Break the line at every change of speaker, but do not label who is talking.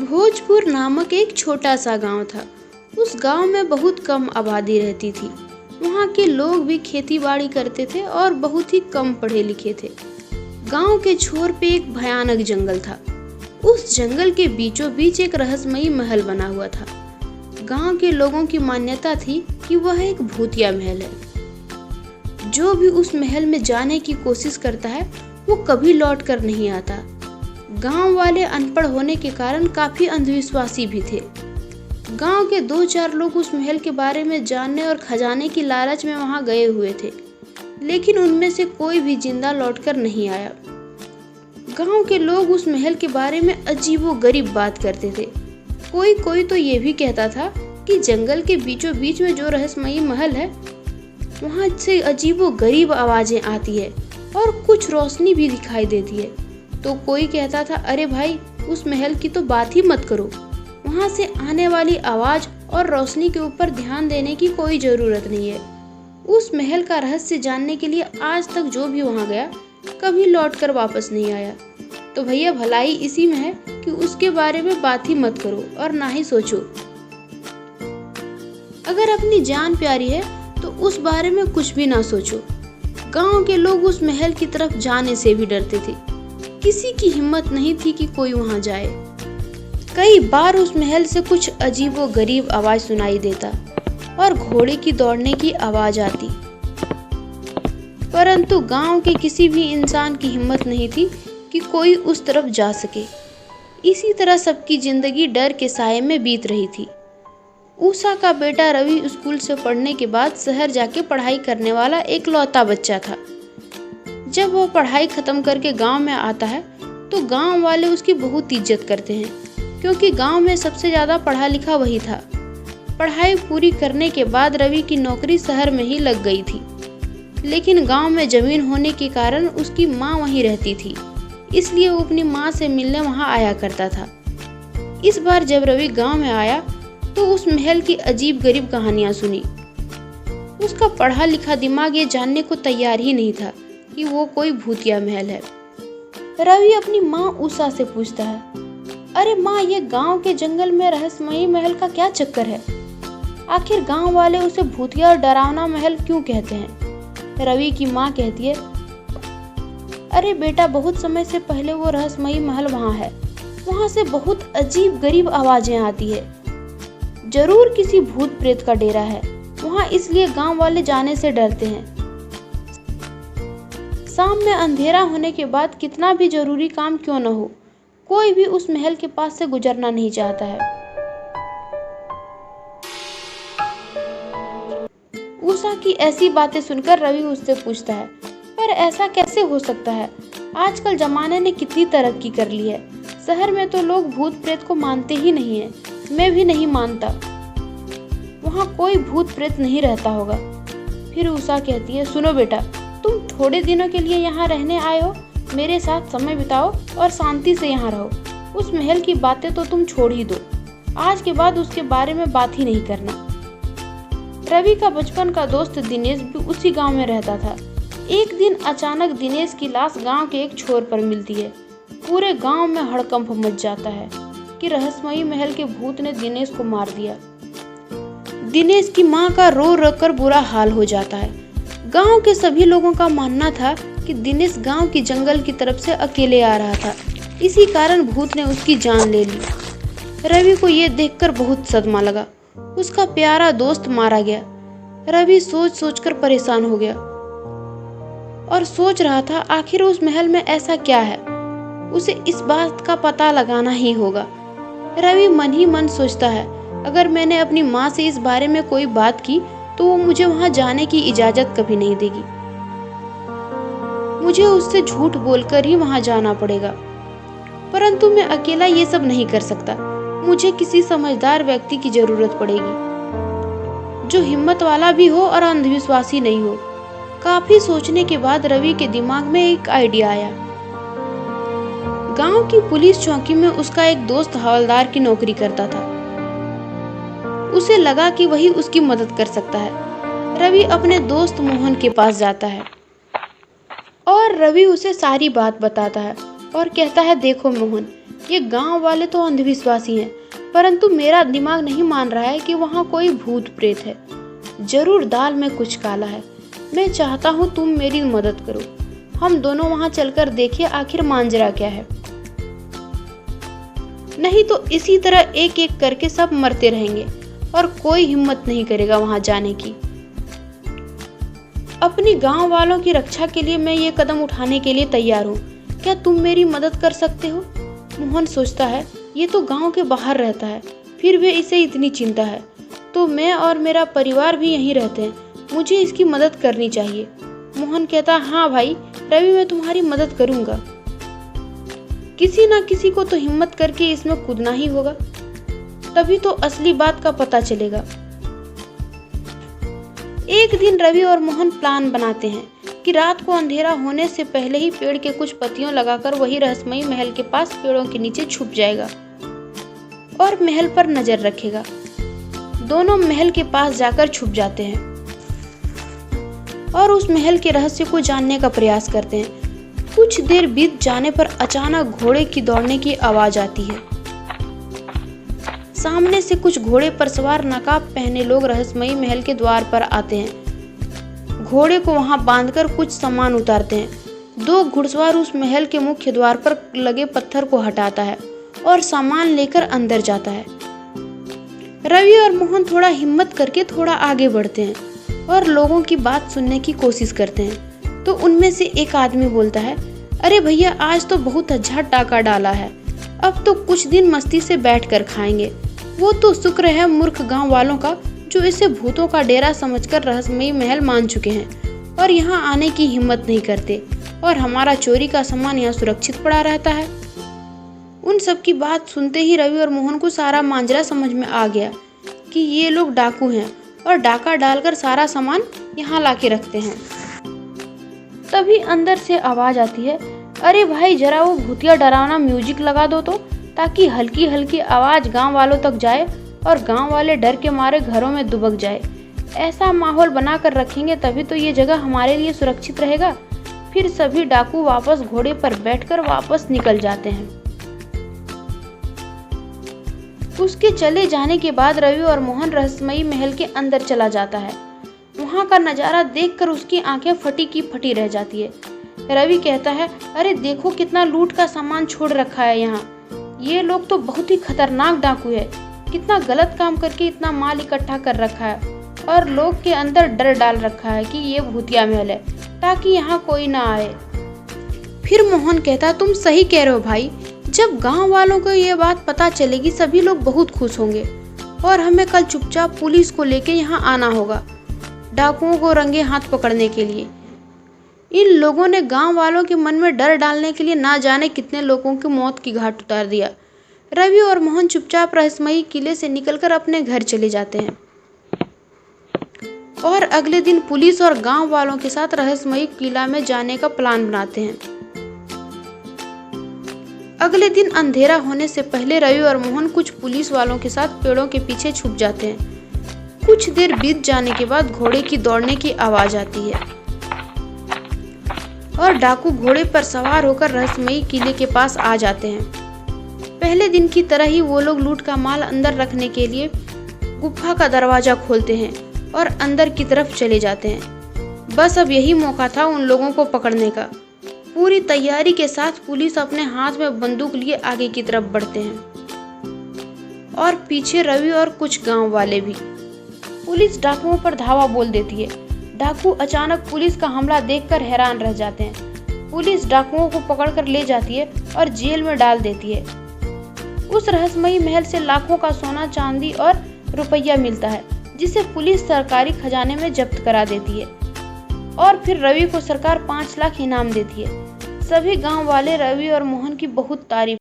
भोजपुर नामक एक छोटा सा गांव था। उस गांव में बहुत कम आबादी रहती थी। वहां के लोग भी खेती बाड़ी करते थे और बहुत ही कम पढ़े लिखे थे। गांव के छोर पे एक भयानक जंगल था। उस जंगल के बीचों बीच एक रहस्यमयी महल बना हुआ था। गांव के लोगों की मान्यता थी कि वह एक भूतिया महल है। जो भी उस महल में जाने की कोशिश करता है वो कभी लौट कर नहीं आता। गांव वाले अनपढ़ होने के कारण काफी अंधविश्वासी भी थे। गांव के 2-4 लोग उस महल के बारे में जानने और खजाने की लालच में वहां गए हुए थे, लेकिन उनमें से कोई भी जिंदा लौटकर नहीं आया। गांव के लोग उस महल के बारे में अजीबोगरीब बात करते थे। कोई तो ये भी कहता था कि जंगल के बीचों बीच में जो रहस्यमयी महल है वहां से अजीबोगरीब आवाजें आती है और कुछ रोशनी भी दिखाई देती है। तो कोई कहता था, अरे भाई उस महल की तो बात ही मत करो, वहां से आने वाली आवाज और रोशनी के ऊपर ध्यान देने की कोई जरूरत नहीं है। उस महल का रहस्य जानने के लिए आज तक जो भी वहां गया कभी लौटकर वापस नहीं आया। तो भैया भलाई इसी में है कि उसके बारे में बात ही मत करो और ना ही सोचो। अगर अपनी जान प्यारी है तो उस बारे में कुछ भी ना सोचो। गांव के लोग उस महल की तरफ जाने से भी डरते थे। किसी की हिम्मत नहीं थी कि कोई वहां जाए। कई बार उस महल से कुछ अजीबोगरीब आवाज सुनाई देता और घोड़े की दौड़ने की आवाज आती, परंतु गांव के किसी भी इंसान की हिम्मत नहीं थी कि कोई उस तरफ जा सके। इसी तरह सबकी जिंदगी डर के साये में बीत रही थी। उषा का बेटा रवि स्कूल से पढ़ने के बाद शहर जाके पढ़ाई करने वाला एक लौता बच्चा था। जब वह पढ़ाई खत्म करके गांव में आता है तो गांव वाले उसकी बहुत इज्जत करते हैं, क्योंकि गांव में सबसे ज्यादा पढ़ा लिखा वही था। पढ़ाई पूरी करने के बाद रवि की नौकरी शहर में ही लग गई थी, लेकिन गांव में जमीन होने के कारण उसकी माँ वहीं रहती थी, इसलिए वो अपनी माँ से मिलने वहां आया करता था। इस बार जब रवि गांव में आया तो उस महल की अजीब गरीब कहानियां सुनी। उसका पढ़ा लिखा दिमाग ये जानने को तैयार ही नहीं था कि वो कोई भूतिया महल है। रवि अपनी माँ उषा से पूछता है, अरे माँ, ये गांव के जंगल में रहस्यमयी महल का क्या चक्कर है? आखिर गांव वाले उसे भूतिया और डरावना महल क्यों कहते हैं? रवि की माँ कहती है, अरे बेटा, बहुत समय से पहले वो रहस्यमयी महल वहाँ है। वहाँ से बहुत अजीब गरीब आवाजें आती है। जरूर किसी भूत प्रेत का डेरा है वहाँ, इसलिए गांव वाले जाने से डरते हैं। शाम में अंधेरा होने के बाद कितना भी जरूरी काम क्यों न हो, कोई भी उस महल के पास से गुजरना नहीं चाहता है। उषा की ऐसी बातें सुनकर रवि उससे पूछता है, पर ऐसा कैसे हो सकता है? आजकल जमाने ने कितनी तरक्की कर ली है। शहर में तो लोग भूत प्रेत को मानते ही नहीं है। मैं भी नहीं मानता। वहाँ कोई भूत प्रेत नहीं रहता होगा। फिर उषा कहती है, सुनो बेटा, तुम थोड़े दिनों के लिए यहाँ रहने आए हो, मेरे साथ समय बिताओ और शांति से यहाँ रहो। उस महल की बातें तो तुम छोड़ ही दो। आज के बाद उसके बारे में बात ही नहीं करना। रवि का बचपन का दोस्त दिनेश भी उसी गांव में रहता था। एक दिन अचानक दिनेश की लाश गांव के एक छोर पर मिलती है। पूरे गांव में हड़कंप मच जाता है कि रहस्यमयी महल के भूत ने दिनेश को मार दिया। दिनेश की माँ का रो रो कर बुरा हाल हो जाता है। गांव के सभी लोगों का मानना था कि दिनेश गांव की जंगल की तरफ से अकेले आ रहा था, इसी कारण भूत ने उसकी जान ले ली। रवि को यह देखकर बहुत सदमा लगा। उसका प्यारा दोस्त मारा गया। रवि सोच कर परेशान हो गया और सोच रहा था आखिर उस महल में ऐसा क्या है, उसे इस बात का पता लगाना ही होगा। रवि मन ही मन सोचता है, अगर मैंने अपनी माँ से इस बारे में कोई बात की तो वो मुझे वहां जाने की इजाजत कभी नहीं देगी। मुझे उससे झूठ बोलकर ही वहां जाना पड़ेगा, परंतु मैं अकेला ये सब नहीं कर सकता। मुझे किसी समझदार व्यक्ति की जरूरत पड़ेगी, जो हिम्मत वाला भी हो और अंधविश्वासी नहीं हो। काफी सोचने के बाद रवि के दिमाग में एक आइडिया आया। गांव की पुलिस चौकी में उसका एक दोस्त हवलदार की नौकरी करता था। उसे लगा कि वही उसकी मदद कर सकता है। रवि अपने दोस्त मोहन के पास जाता है और रवि उसे सारी बात बताता है और कहता है, देखो मोहन, ये गांव वाले तो अंधविश्वासी हैं, परंतु मेरा दिमाग नहीं मान रहा है कि वहाँ कोई भूत प्रेत है। जरूर दाल में कुछ काला है। मैं चाहता हूँ तुम मेरी मदद करो। हम दोनों वहाँ चलकर देखें आखिर मांजरा क्या है। नहीं तो इसी तरह एक एक करके सब मरते रहेंगे और कोई हिम्मत नहीं करेगा वहाँ जाने की। अपनी गांव वालों की रक्षा के लिए मैं ये कदम उठाने के लिए तैयार हूँ। क्या तुम मेरी मदद कर सकते हो? मोहन सोचता है ये तो गांव के बाहर रहता है, फिर भी इसे इतनी चिंता है। तो मैं और मेरा परिवार भी यहीं रहते हैं, मुझे इसकी मदद करनी चाहिए। मोहन कहता हाँ भाई रवि, मैं तुम्हारी मदद करूंगा। किसी ना किसी को तो हिम्मत करके इसमें कूदना ही होगा, तभी तो असली बात का पता चलेगा। एक दिन रवि और मोहन प्लान बनाते हैं कि रात को अंधेरा होने से पहले ही पेड़ के कुछ पत्तियों लगाकर वही रहस्यमयी महल के पास पेड़ों के नीचे छुप जाएगा और महल पर नजर रखेगा। दोनों महल के पास जाकर छुप जाते हैं और उस महल के रहस्य को जानने का प्रयास करते हैं। कुछ देर बीत जाने पर अचानक घोड़े की दौड़ने की आवाज आती है। सामने से कुछ घोड़े पर सवार नकाब पहने लोग रहस्यमयी महल के द्वार पर आते हैं। घोड़े को वहां बांधकर कुछ सामान उतारते हैं। दो घुड़सवार उस महल के मुख्य द्वार पर लगे पत्थर को हटाता है और सामान लेकर अंदर जाता है। रवि और मोहन थोड़ा हिम्मत करके थोड़ा आगे बढ़ते हैं और लोगों की बात सुनने की कोशिश करते हैं। तो उनमें से एक आदमी बोलता है, अरे भैया आज तो बहुत अच्छा टाका डाला है, अब तो कुछ दिन मस्ती से बैठकर खाएंगे। वो तो शुक्र है मूर्ख गांव वालों का जो इसे भूतों का डेरा समझकर रहस्यमयी महल मान चुके हैं और यहाँ आने की हिम्मत नहीं करते और हमारा चोरी का सामान यहाँ सुरक्षित पड़ा रहता है। उन सब की बात सुनते ही रवि और मोहन को सारा मांजरा समझ में आ गया कि ये लोग डाकू हैं और डाका डालकर सारा सामान यहाँ लाके रखते हैं। तभी अंदर से आवाज आती है, अरे भाई जरा वो भूतिया डरावना म्यूजिक लगा दो तो, ताकि हल्की हल्की आवाज गांव वालों तक जाए और गांव वाले डर के मारे घरों में दुबक जाए। ऐसा माहौल बना कर रखेंगे तभी तो ये जगह हमारे लिए सुरक्षित रहेगा। फिर सभी डाकू वापस घोड़े पर बैठकर वापस निकल जाते हैं। उसके चले जाने के बाद रवि और मोहन रहस्यमयी महल के अंदर चला जाता है। वहां का नजारा देखकर उसकी आंखें फटी की फटी रह जाती है। रवि कहता है, अरे देखो कितना लूट का सामान छोड़ रखा है यहाँ। ये लोग तो बहुत ही खतरनाक डाकू है, कितना गलत काम करके इतना माल इकट्ठा कर रखा है और लोग के अंदर डर डाल रखा है कि ये भूतिया महल है ताकि यहाँ कोई ना आए। फिर मोहन कहता, तुम सही कह रहे हो भाई, जब गांव वालों को ये बात पता चलेगी सभी लोग बहुत खुश होंगे और हमें कल चुपचाप पुलिस को लेके यहाँ आना होगा डाकुओं को रंगे हाथ पकड़ने के लिए। इन लोगों ने गांव वालों के मन में डर डालने के लिए ना जाने कितने लोगों की मौत की घाट उतार दिया। रवि और मोहन चुपचाप रहस्यमयी किले से निकलकर अपने घर चले जाते हैं और अगले दिन पुलिस और गांव वालों के साथ रहस्यमयी किला में जाने का प्लान बनाते हैं। अगले दिन अंधेरा होने से पहले रवि और मोहन कुछ पुलिस वालों के साथ पेड़ों के पीछे छुप जाते हैं। कुछ देर बीत जाने के बाद घोड़े की दौड़ने की आवाज आती है और डाकू घोड़े पर सवार होकर रहस्यमयी किले के पास आ जाते हैं। पहले दिन की तरह ही वो लोग लूट का माल अंदर रखने के लिए गुफा का दरवाजा खोलते हैं और अंदर की तरफ चले जाते हैं। बस अब यही मौका था उन लोगों को पकड़ने का। पूरी तैयारी के साथ पुलिस अपने हाथ में बंदूक लिए आगे की तरफ बढ़ते हैं और पीछे रवि और कुछ गांव वाले भी। पुलिस डाकुओं पर धावा बोल देती है। डाकू अचानक पुलिस का हमला देखकर हैरान रह जाते हैं। पुलिस डाकुओं को पकड़कर ले जाती है और जेल में डाल देती है। उस रहस्यमयी महल से लाखों का सोना चांदी और रुपया मिलता है जिसे पुलिस सरकारी खजाने में जब्त करा देती है और फिर रवि को सरकार 5 लाख इनाम देती है। सभी गांव वाले रवि और मोहन की बहुत तारीफ